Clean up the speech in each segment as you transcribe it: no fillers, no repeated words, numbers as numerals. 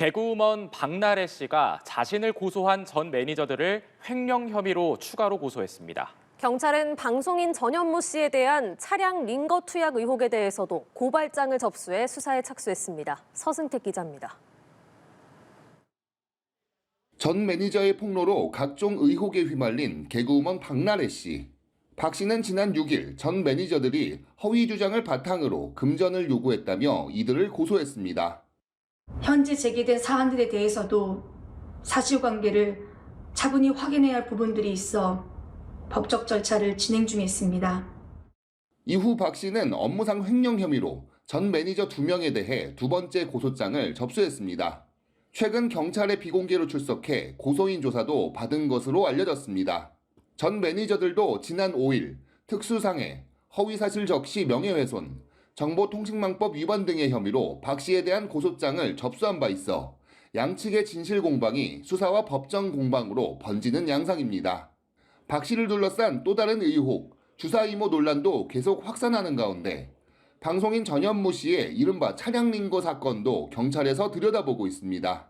개그우먼 박나래 씨가 자신을 고소한 전 매니저들을 횡령 혐의로 추가로 고소했습니다. 경찰은 방송인 전현무 씨에 대한 차량 링거 투약 의혹에 대해서도 고발장을 접수해 수사에 착수했습니다. 서승택 기자입니다. 전 매니저의 폭로로 각종 의혹에 휘말린 개그우먼 박나래 씨. 박 씨는 지난 6일 전 매니저들이 허위 주장을 바탕으로 금전을 요구했다며 이들을 고소했습니다. 현재 제기된 사안들에 대해서도 사실관계를 차분히 확인해야 할 부분들이 있어 법적 절차를 진행 중에 있습니다. 이후 박 씨는 업무상 횡령 혐의로 전 매니저 2명에 대해 두 번째 고소장을 접수했습니다. 최근 경찰에 비공개로 출석해 고소인 조사도 받은 것으로 알려졌습니다. 전 매니저들도 지난 5일 특수상해, 허위사실 적시 명예훼손, 정보통신망법 위반 등의 혐의로 박 씨에 대한 고소장을 접수한 바 있어 양측의 진실 공방이 수사와 법정 공방으로 번지는 양상입니다. 박 씨를 둘러싼 또 다른 의혹, 주사 이모 논란도 계속 확산하는 가운데 방송인 전현무 씨의 이른바 차량 링거 사건도 경찰에서 들여다보고 있습니다.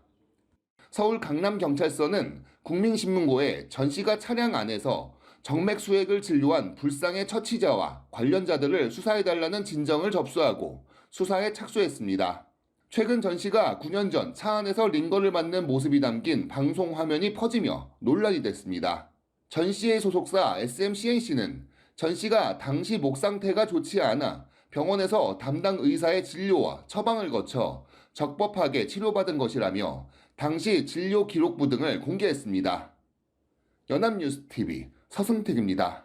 서울 강남경찰서는 국민신문고에 전 씨가 차량 안에서 정맥 수액을 진료한 불상의 처치자와 관련자들을 수사해달라는 진정을 접수하고 수사에 착수했습니다. 최근 전 씨가 9년 전 차 안에서 링거를 맞는 모습이 담긴 방송 화면이 퍼지며 논란이 됐습니다. 전 씨의 소속사 SMCNC는 전 씨가 당시 목 상태가 좋지 않아 병원에서 담당 의사의 진료와 처방을 거쳐 적법하게 치료받은 것이라며 당시 진료 기록부 등을 공개했습니다. 연합뉴스TV 서승택입니다.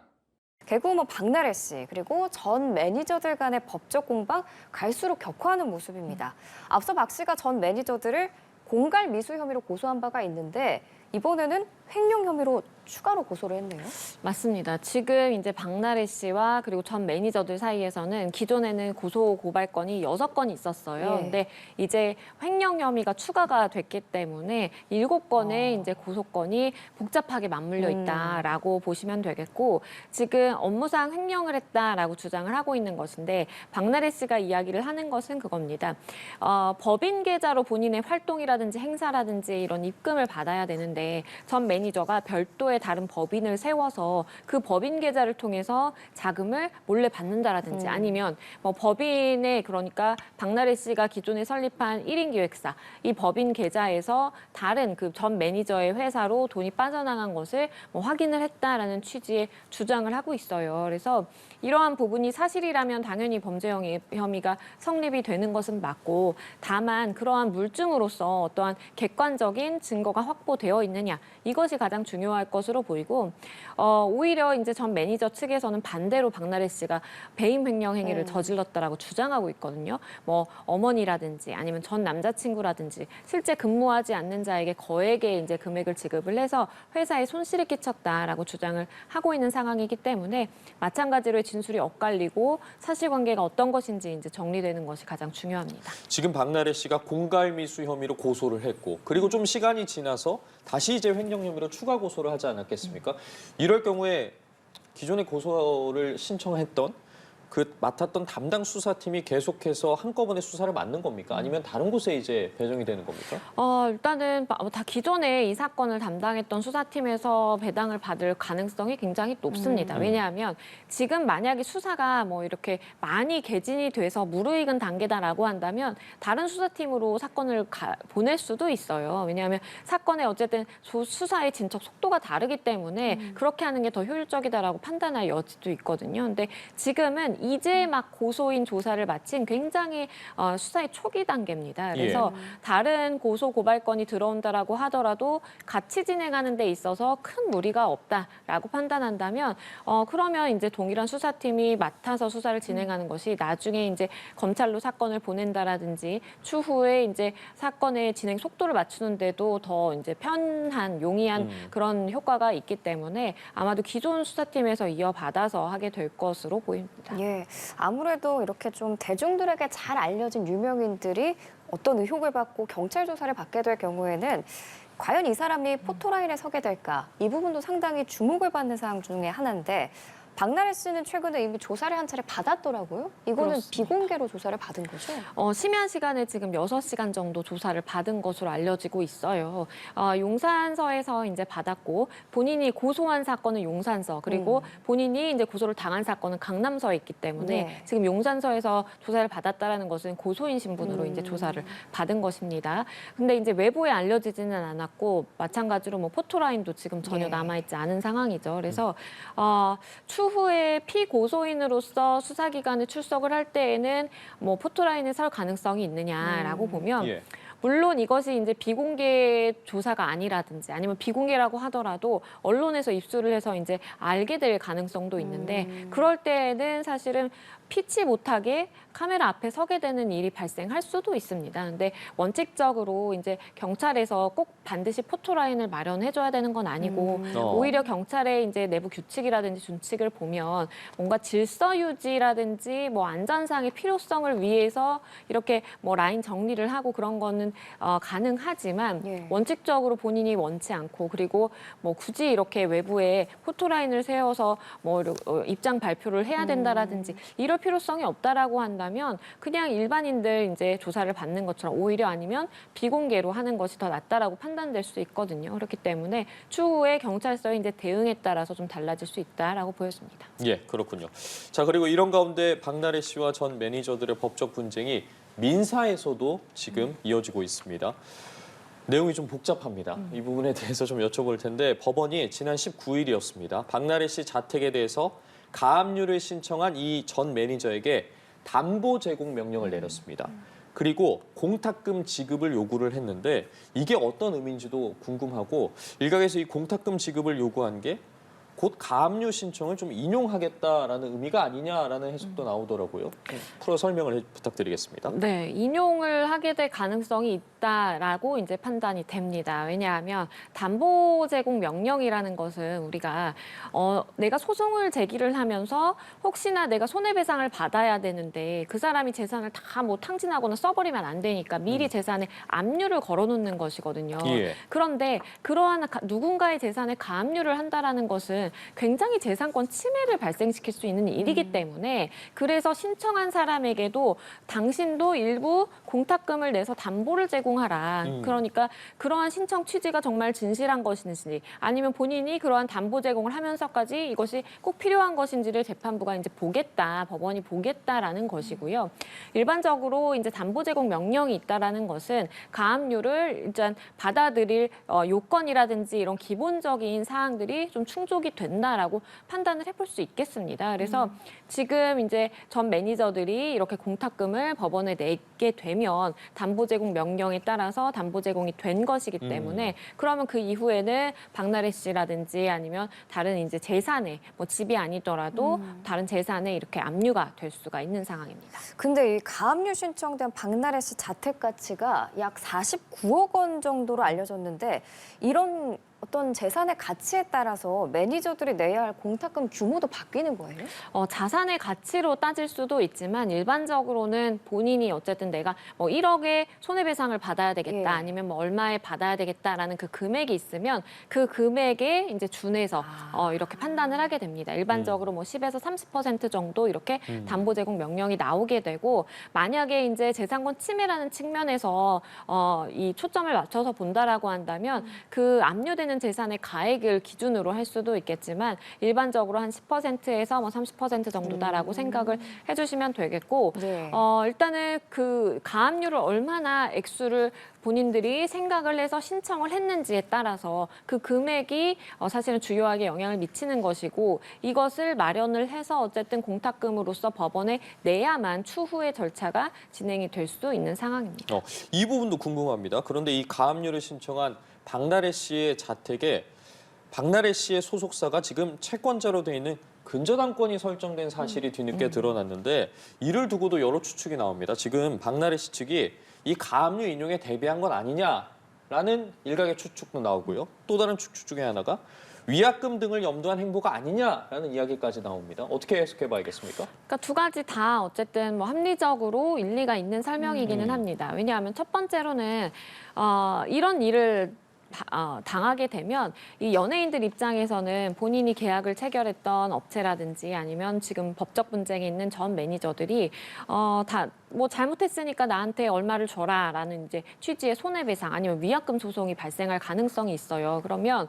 개그우먼 박나래 씨 그리고 전 매니저들 간의 법적 공방 갈수록 격화하는 모습입니다. 앞서 박 씨가 전 매니저들을 공갈 미수 혐의로 고소한 바가 있는데 이번에는 횡령 혐의로 추가로 고소를 했네요. 맞습니다. 지금 이제 박나래 씨와 그리고 전 매니저들 사이에서는 기존에는 고소 고발건이 6건이 있었어요. 예. 근데 이제 횡령 혐의가 추가가 됐기 때문에 7건의 이제 고소건이 복잡하게 맞물려 있다라고 보시면 되겠고 지금 업무상 횡령을 했다라고 주장을 하고 있는 것인데 박나래 씨가 이야기를 하는 것은 그겁니다. 법인 계좌로 본인의 활동이라든지 행사라든지 이런 입금을 받아야 되는데 전 매니저가 별도의 다른 법인을 세워서 그 법인 계좌를 통해서 자금을 몰래 받는다라든지 아니면 뭐 법인에 그러니까 박나래 씨가 기존에 설립한 1인 기획사 이 법인 계좌에서 다른 그 전 매니저의 회사로 돈이 빠져나간 것을 뭐 확인을 했다라는 취지의 주장을 하고 있어요. 그래서 이러한 부분이 사실이라면 당연히 범죄 혐의가 성립이 되는 것은 맞고 다만 그러한 물증으로서 어떠한 객관적인 증거가 확보되어 있느냐 이것이 가장 중요할 것으로 보이고 오히려 이제 전 매니저 측에서는 반대로 박나래 씨가 배임 횡령 행위를 저질렀다라고 주장하고 있거든요. 뭐 어머니라든지 아니면 전 남자친구라든지 실제 근무하지 않는 자에게 거액의 이제 금액을 지급을 해서 회사에 손실을 끼쳤다라고 주장을 하고 있는 상황이기 때문에 마찬가지로 진술이 엇갈리고 사실관계가 어떤 것인지 이제 정리되는 것이 가장 중요합니다. 지금 박나래 씨가 공갈미수 혐의로 고소를 했고 그리고 좀 시간이 지나서 다시 이제 횡령 혐의로 추가 고소를 하지 않았겠습니까? 이럴 경우에 기존에 고소를 신청했던 그 맡았던 담당 수사팀이 계속해서 한꺼번에 수사를 맡는 겁니까? 아니면 다른 곳에 이제 배정이 되는 겁니까? 일단은 다 기존에 이 사건을 담당했던 수사팀에서 배당을 받을 가능성이 굉장히 높습니다. 왜냐하면 지금 만약에 수사가 뭐 이렇게 많이 개진이 돼서 무르익은 단계다라고 한다면 다른 수사팀으로 사건을 보낼 수도 있어요. 왜냐하면 사건의 어쨌든 수사의 진척 속도가 다르기 때문에 그렇게 하는 게 더 효율적이다라고 판단할 여지도 있거든요. 근데 지금은 이제 막 고소인 조사를 마친 굉장히 수사의 초기 단계입니다. 그래서 다른 고소 고발건이 들어온다라고 하더라도 같이 진행하는 데 있어서 큰 무리가 없다라고 판단한다면 그러면 이제 동일한 수사팀이 맡아서 수사를 진행하는 것이 나중에 이제 검찰로 사건을 보낸다라든지 추후에 이제 사건의 진행 속도를 맞추는데도 더 이제 편한 용이한 그런 효과가 있기 때문에 아마도 기존 수사팀에서 이어받아서 하게 될 것으로 보입니다. 예, 아무래도 이렇게 좀 대중들에게 잘 알려진 유명인들이 어떤 의혹을 받고 경찰 조사를 받게 될 경우에는 과연 이 사람이 포토라인에 서게 될까? 이 부분도 상당히 주목을 받는 사항 중에 하나인데 박나래 씨는 최근에 이미 조사를 한 차례 받았더라고요. 이거는 그렇습니다. 비공개로 조사를 받은 거죠? 심야 시간에 지금 6시간 정도 조사를 받은 것으로 알려지고 있어요. 용산서에서 이제 받았고 본인이 고소한 사건은 용산서 그리고 본인이 이제 고소를 당한 사건은 강남서에 있기 때문에 네. 지금 용산서에서 조사를 받았다라는 것은 고소인 신분으로 이제 조사를 받은 것입니다. 근데 이제 외부에 알려지지는 않았고 마찬가지로 뭐 포토라인도 지금 전혀 예. 남아있지 않은 상황이죠. 그래서 추후에 피고소인으로서 수사기관에 출석을 할 때에는 뭐 포토라인을 설 가능성이 있느냐라고 보면 예. 물론 이것이 이제 비공개 조사가 아니라든지 아니면 비공개라고 하더라도 언론에서 입수를 해서 이제 알게 될 가능성도 있는데 그럴 때에는 사실은 피치 못하게 카메라 앞에 서게 되는 일이 발생할 수도 있습니다. 근데 원칙적으로 이제 경찰에서 꼭 반드시 포토라인을 마련해줘야 되는 건 아니고 오히려 경찰의 이제 내부 규칙이라든지 준칙을 보면 뭔가 질서 유지라든지 뭐 안전상의 필요성을 위해서 이렇게 뭐 라인 정리를 하고 그런 거는 가능하지만 예. 원칙적으로 본인이 원치 않고 그리고 뭐 굳이 이렇게 외부에 포토라인을 세워서 뭐 입장 발표를 해야 된다라든지 이럴 필요성이 없다라고 한다면 그냥 일반인들 이제 조사를 받는 것처럼 오히려 아니면 비공개로 하는 것이 더 낫다라고 판단될 수 있거든요. 그렇기 때문에 추후에 경찰서의 이제 대응에 따라서 좀 달라질 수 있다라고 보여집니다. 예, 그렇군요. 자, 그리고 이런 가운데 박나래 씨와 전 매니저들의 법적 분쟁이 민사에서도 지금 이어지고 있습니다. 내용이 좀 복잡합니다. 이 부분에 대해서 좀 여쭤볼 텐데 법원이 지난 19일이었습니다. 박나래 씨 자택에 대해서 가압류를 신청한 이 전 매니저에게 담보 제공 명령을 내렸습니다. 그리고 공탁금 지급을 요구를 했는데 이게 어떤 의미인지도 궁금하고 일각에서 이 공탁금 지급을 요구한 게 곧 가압류 신청을 좀 인용하겠다라는 의미가 아니냐라는 해석도 나오더라고요. 풀어 설명을 부탁드리겠습니다. 네, 인용을 하게 될 가능성이 있다라고 이제 판단이 됩니다. 왜냐하면 담보 제공 명령이라는 것은 우리가 내가 소송을 제기를 하면서 혹시나 내가 손해배상을 받아야 되는데 그 사람이 재산을 다 뭐 탕진하거나 써버리면 안 되니까 미리 재산에 압류를 걸어놓는 것이거든요. 예. 그런데 그러한 누군가의 재산에 가압류를 한다라는 것은 굉장히 재산권 침해를 발생시킬 수 있는 일이기 때문에 그래서 신청한 사람에게도 당신도 일부 공탁금을 내서 담보를 제공하라. 그러니까 그러한 신청 취지가 정말 진실한 것인지 아니면 본인이 그러한 담보 제공을 하면서까지 이것이 꼭 필요한 것인지를 재판부가 이제 보겠다, 법원이 보겠다라는 것이고요. 일반적으로 이제 담보 제공 명령이 있다라는 것은 가압류를 일단 받아들일 요건이라든지 이런 기본적인 사항들이 좀 충족이 된다라고 판단을 해볼 수 있겠습니다. 그래서 지금 이제 전 매니저들이 이렇게 공탁금을 법원에 내게 되면 담보 제공 명령에 따라서 담보 제공이 된 것이기 때문에 그러면 그 이후에는 박나래 씨라든지 아니면 다른 이제 재산에 뭐 집이 아니더라도 다른 재산에 이렇게 압류가 될 수가 있는 상황입니다. 근데 이 가압류 신청된 박나래 씨 자택 가치가 약 49억 원 정도로 알려졌는데 이런 어떤 재산의 가치에 따라서 매니저들이 내야 할 공탁금 규모도 바뀌는 거예요? 자산의 가치로 따질 수도 있지만 일반적으로는 본인이 어쨌든 내가 뭐 1억의 손해배상을 받아야 되겠다 예. 아니면 뭐 얼마에 받아야 되겠다라는 그 금액이 있으면 그 금액에 이제 준해서 이렇게 판단을 하게 됩니다. 일반적으로 뭐 10에서 30% 정도 이렇게 담보 제공 명령이 나오게 되고 만약에 이제 재산권 침해라는 측면에서 이 초점을 맞춰서 본다라고 한다면 그 압류되는 재산의 가액을 기준으로 할 수도 있겠지만 일반적으로 한 10%에서 뭐 30% 정도다라고 생각을 해주시면 되겠고 네. 일단은 그 가압류를 얼마나 액수를 본인들이 생각을 해서 신청을 했는지에 따라서 그 금액이 사실은 주요하게 영향을 미치는 것이고 이것을 마련을 해서 어쨌든 공탁금으로서 법원에 내야만 추후의 절차가 진행이 될 수 있는 상황입니다. 이 부분도 궁금합니다. 그런데 이 가압류를 신청한 박나래 씨의 자택에 박나래 씨의 소속사가 지금 채권자로 돼 있는 근저당권이 설정된 사실이 뒤늦게 드러났는데 이를 두고도 여러 추측이 나옵니다. 지금 박나래 씨 측이 이 가압류 인용에 대비한 건 아니냐라는 일각의 추측도 나오고요. 또 다른 추측 중에 하나가 위약금 등을 염두한 행보가 아니냐라는 이야기까지 나옵니다. 어떻게 해석해 봐야겠습니까? 그러니까 두 가지 다 어쨌든 뭐 합리적으로 일리가 있는 설명이기는 합니다. 왜냐하면 첫 번째로는 이런 일을 당하게 되면 이 연예인들 입장에서는 본인이 계약을 체결했던 업체라든지 아니면 지금 법적 분쟁이 있는 전 매니저들이 다 뭐 잘못했으니까 나한테 얼마를 줘라라는 이제 취지의 손해배상 아니면 위약금 소송이 발생할 가능성이 있어요. 그러면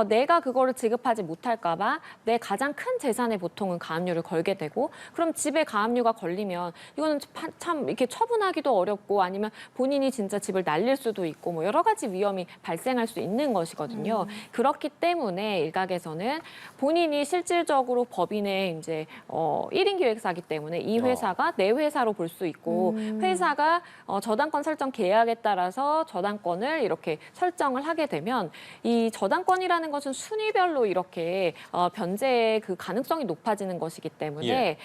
내가 그거를 지급하지 못할까 봐 내 가장 큰 재산에 보통은 가압류를 걸게 되고 그럼 집에 가압류가 걸리면 이거는 참 이렇게 처분하기도 어렵고 아니면 본인이 진짜 집을 날릴 수도 있고 뭐 여러 가지 위험이 발생할 수 있는 것이거든요. 그렇기 때문에 일각에서는 본인이 실질적으로 법인의 이제 1인 기획사이기 때문에 이 회사가 내 회사로 볼 수 있고 회사가 저당권 설정 계약에 따라서 저당권을 이렇게 설정을 하게 되면 이 저당권이라는 것은 순위별로 이렇게 변제의 그 가능성이 높아지는 것이기 때문에 예.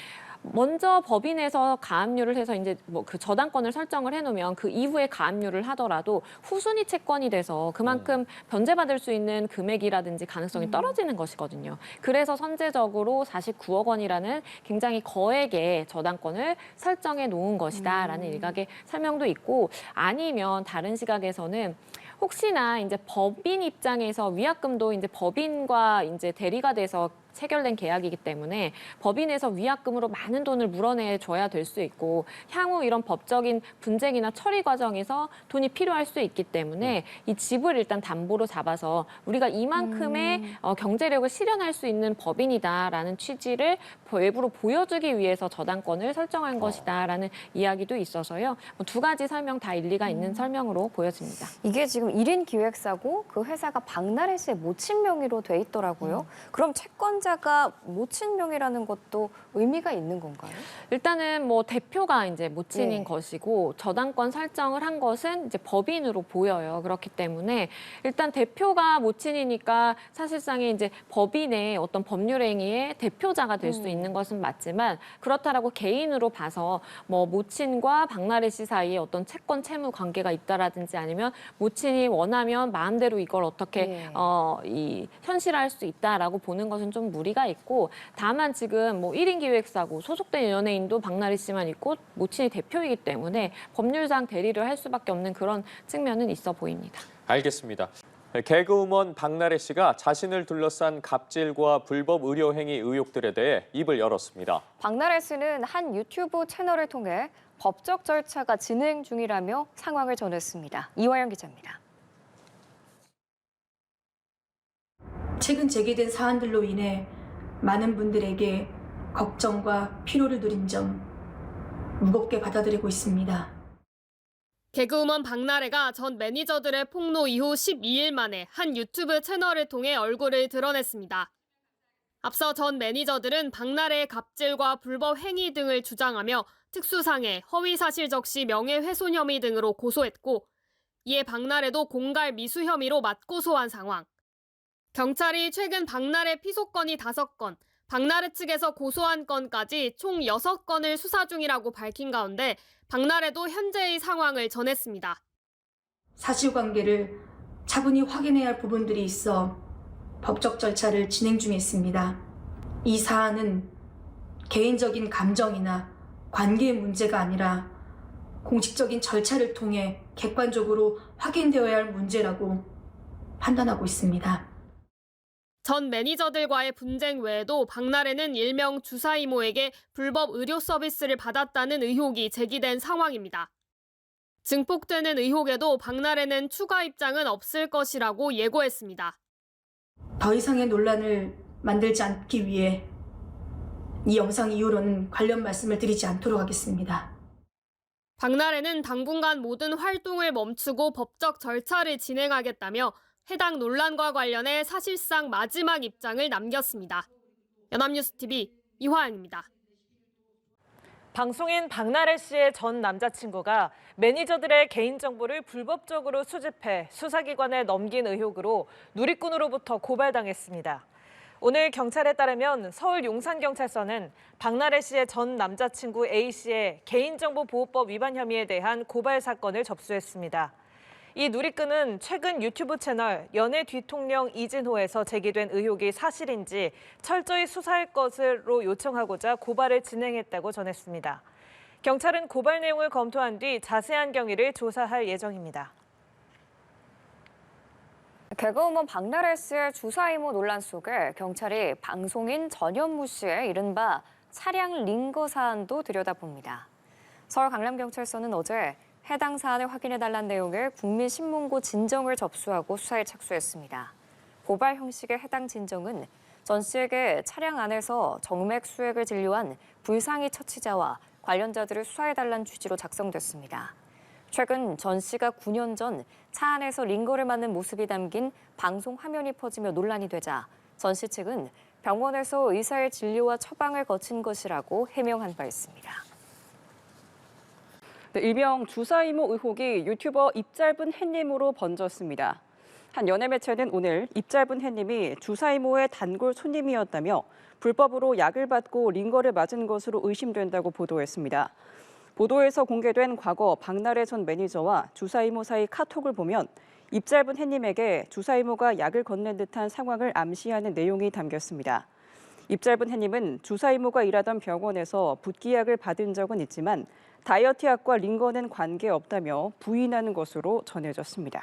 먼저 법인에서 가압류를 해서 이제 뭐 그 저당권을 설정을 해놓으면 그 이후에 가압류를 하더라도 후순위 채권이 돼서 그만큼 변제받을 수 있는 금액이라든지 가능성이 떨어지는 것이거든요. 그래서 선제적으로 49억 원이라는 굉장히 거액의 저당권을 설정해 놓은 것이다라는 일각의 설명도 있고 아니면 다른 시각에서는 혹시나 이제 법인 입장에서 위약금도 이제 법인과 이제 대리가 돼서 체결된 계약이기 때문에 법인에서 위약금으로 많은 돈을 물어내 줘야 될 수 있고 향후 이런 법적인 분쟁이나 처리 과정에서 돈이 필요할 수 있기 때문에 이 집을 일단 담보로 잡아서 우리가 이만큼의 경제력을 실현할 수 있는 법인이다라는 취지를 외부로 보여주기 위해서 저당권을 설정한 것이다라는 이야기도 있어서요. 뭐두 가지 설명 다 일리가 있는 설명으로 보여집니다. 이게 지금 1인 기획사고 그 회사가 박나래 씨의 모친 명의로 돼 있더라고요. 그럼 채권자가 모친 명의라는 것도 의미가 있는 건가요? 일단은 뭐 대표가 이제 모친인 예. 것이고 저당권 설정을 한 것은 이제 법인으로 보여요. 그렇기 때문에 일단 대표가 모친이니까 사실상의 이제 법인의 어떤 법률 행위의 대표자가 될 수 있는 것은 맞지만 그렇다라고 개인으로 봐서 뭐 모친과 박나래 씨 사이에 어떤 채권 채무 관계가 있다라든지 아니면 모친이 원하면 마음대로 이걸 어떻게 예. 이 현실화할 수 있다라고 보는 것은 좀 무리가 있고 다만 지금 뭐 1인 기획사고 소속된 연예인도 박나래 씨만 있고 모친이 대표이기 때문에 법률상 대리를 할 수밖에 없는 그런 측면은 있어 보입니다. 알겠습니다. 개그우먼 박나래 씨가 자신을 둘러싼 갑질과 불법 의료 행위 의혹들에 대해 입을 열었습니다. 박나래 씨는 한 유튜브 채널을 통해 법적 절차가 진행 중이라며 상황을 전했습니다. 이화영 기자입니다. 최근 제기된 사안들로 인해 많은 분들에게 걱정과 피로를 누린 점 무겁게 받아들이고 있습니다. 개그우먼 박나래가 전 매니저들의 폭로 이후 12일 만에 한 유튜브 채널을 통해 얼굴을 드러냈습니다. 앞서 전 매니저들은 박나래의 갑질과 불법 행위 등을 주장하며 특수상해, 허위사실 적시 명예훼손 혐의 등으로 고소했고 이에 박나래도 공갈 미수 혐의로 맞고소한 상황. 경찰이 최근 박나래 피소 건이 5건, 박나래 측에서 고소한 건까지 총 6건을 수사 중이라고 밝힌 가운데 박나래도 현재의 상황을 전했습니다. 사실관계를 차분히 확인해야 할 부분들이 있어 법적 절차를 진행 중에 있습니다. 이 사안은 개인적인 감정이나 관계의 문제가 아니라 공식적인 절차를 통해 객관적으로 확인되어야 할 문제라고 판단하고 있습니다. 전 매니저들과의 분쟁 외에도 박나래는 일명 주사 이모에게 불법 의료 서비스를 받았다는 의혹이 제기된 상황입니다. 증폭되는 의혹에도 박나래는 추가 입장은 없을 것이라고 예고했습니다. 더 이상의 논란을 만들지 않기 위해 이 영상 이후로는 관련 말씀을 드리지 않도록 하겠습니다. 박나래는 당분간 모든 활동을 멈추고 법적 절차를 진행하겠다며 해당 논란과 관련해 사실상 마지막 입장을 남겼습니다. 연합뉴스TV 이화영입니다. 방송인 박나래 씨의 전 남자친구가 매니저들의 개인정보를 불법적으로 수집해 수사기관에 넘긴 의혹으로 누리꾼으로부터 고발당했습니다. 오늘 경찰에 따르면 서울 용산경찰서는 박나래 씨의 전 남자친구 A씨의 개인정보보호법 위반 혐의에 대한 고발 사건을 접수했습니다. 이 누리꾼은 최근 유튜브 채널 연애 뒤통령 이진호에서 제기된 의혹이 사실인지 철저히 수사할 것으로 요청하고자 고발을 진행했다고 전했습니다. 경찰은 고발 내용을 검토한 뒤 자세한 경위를 조사할 예정입니다. 개그우먼 박나래 씨의 주사 이모 논란 속에 경찰이 방송인 전현무 씨의 이른바 차량 링거 사안도 들여다봅니다. 서울 강남경찰서는 어제 해당 사안을 확인해달라는 내용의 국민신문고 진정을 접수하고 수사에 착수했습니다. 고발 형식의 해당 진정은 전 씨에게 차량 안에서 정맥 수액을 진료한 불상의 처치자와 관련자들을 수사해달라는 취지로 작성됐습니다. 최근 전 씨가 9년 전 차 안에서 링거를 맞는 모습이 담긴 방송 화면이 퍼지며 논란이 되자 전 씨 측은 병원에서 의사의 진료와 처방을 거친 것이라고 해명한 바 있습니다. 네, 일명 주사 이모 의혹이 유튜버 입짧은 햇님으로 번졌습니다. 한 연예 매체는 오늘 입짧은 햇님이 주사 이모의 단골 손님이었다며 불법으로 약을 받고 링거를 맞은 것으로 의심된다고 보도했습니다. 보도에서 공개된 과거 박나래 전 매니저와 주사 이모 사이 카톡을 보면 입짧은 햇님에게 주사 이모가 약을 건넨 듯한 상황을 암시하는 내용이 담겼습니다. 입짧은 햇님은 주사 이모가 일하던 병원에서 붓기약을 받은 적은 있지만 다이어트 약과 링거는 관계없다며 부인하는 것으로 전해졌습니다.